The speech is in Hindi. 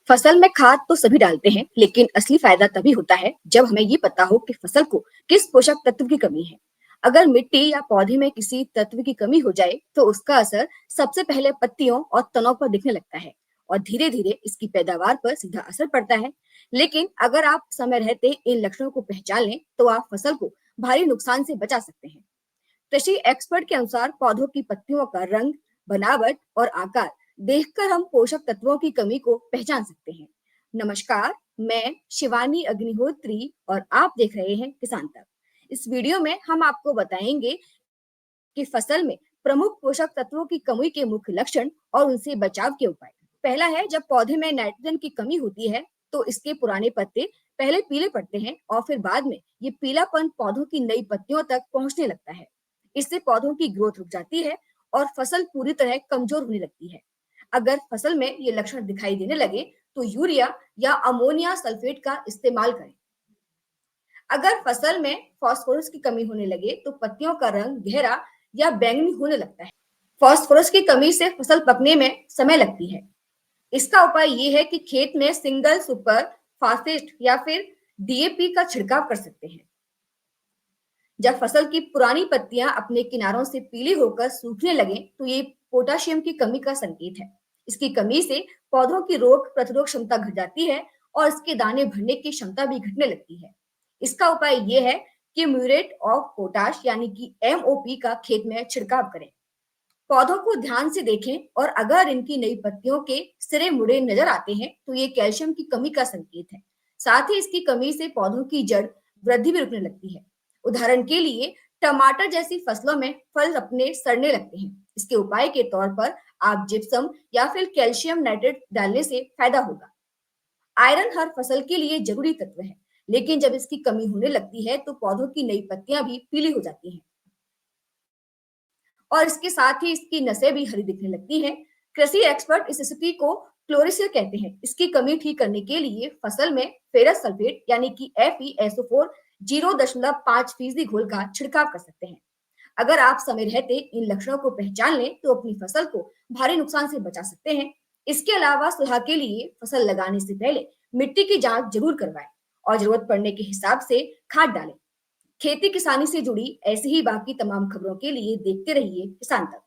फसल में खाद तो सभी डालते हैं, लेकिन असली फायदा तभी होता है जब हमें ये पता हो कि फसल को किस पोषक तत्व की कमी है। अगर मिट्टी या पौधे में किसी तत्व की कमी हो जाए, तो उसका असर सबसे पहले पत्तियों और तनों पर दिखने लगता है और धीरे धीरे इसकी पैदावार पर सीधा असर पड़ता है। लेकिन अगर आप समय रहते इन लक्षणों को पहचान लें, तो आप फसल को भारी नुकसान से बचा सकते हैं। कृषि एक्सपर्ट के अनुसार पौधों की पत्तियों का रंग, बनावट और आकार देखकर हम पोषक तत्वों की कमी को पहचान सकते हैं। नमस्कार, मैं शिवानी अग्निहोत्री और आप देख रहे हैं किसान तक। इस वीडियो में हम आपको बताएंगे कि फसल में प्रमुख पोषक तत्वों की कमी के मुख्य लक्षण और उनसे बचाव के उपाय। पहला है, जब पौधे में नाइट्रोजन की कमी होती है, तो इसके पुराने पत्ते पहले पीले पड़ते हैं और फिर बाद में ये पीलापन पौधों की नई पत्तियों तक पहुंचने लगता है। इससे पौधों की ग्रोथ रुक जाती है और फसल पूरी तरह कमजोर होने लगती है। अगर फसल में ये लक्षण दिखाई देने लगे, तो यूरिया या अमोनिया सल्फेट का इस्तेमाल करें। अगर फसल में फास्फोरस की कमी होने लगे, तो पत्तियों का रंग गहरा या बैंगनी होने लगता है। फास्फोरस की कमी से फसल पकने में समय लगती है। इसका उपाय ये है कि खेत में सिंगल सुपर फास्फेट या फिर डीएपी का छिड़काव कर सकते हैं। जब फसल की पुरानी पत्तियां अपने किनारों से पीली होकर सूखने लगे, तो ये पोटाशियम की कमी का संकेत है। इसकी कमी से पौधों की रोग प्रतिरोध क्षमता घट जाती है और इसके दाने भरने की क्षमता भी घटने लगती है। इसका उपाय ये है कि म्यूरेट ऑफ पोटाश यानी कि एमओपी का खेत में छिड़काव करें। पौधों को ध्यान से देखें और अगर इनकी नई पत्तियों के सिरे मुड़े नजर आते हैं, तो ये कैल्शियम की कमी का संकेत है। साथ ही इसकी कमी से पौधों की जड़ वृद्धि भी रुकने लगती है। उदाहरण के लिए टमाटर जैसी फसलों में फल अपने सड़ने लगते हैं। इसके उपाय के तौर पर आप जिप्सम या फिर कैल्शियम नाइट्रेट डालने से फायदा होगा। आयरन हर फसल के लिए जरूरी तत्व है, लेकिन जब इसकी कमी होने लगती है, तो पौधों की नई पत्तियां भी पीली हो जाती हैं और इसके साथ ही इसकी नसें भी हरी दिखने लगती हैं। कृषि एक्सपर्ट इस स्थिति को क्लोरिसिल कहते हैं। इसकी कमी ठीक करने के लिए फसल में फेरस सल्फेट यानी कि FeSO4 0.5% घोल का छिड़काव कर सकते हैं। अगर आप समय रहते इन लक्षणों को पहचान लें, तो अपनी फसल को भारी नुकसान से बचा सकते हैं। इसके अलावा सलाह के लिए फसल लगाने से पहले मिट्टी की जांच जरूर करवाएं और जरूरत पड़ने के हिसाब से खाद डालें। खेती किसानी से जुड़ी ऐसी ही बाकी तमाम खबरों के लिए देखते रहिए किसान तक।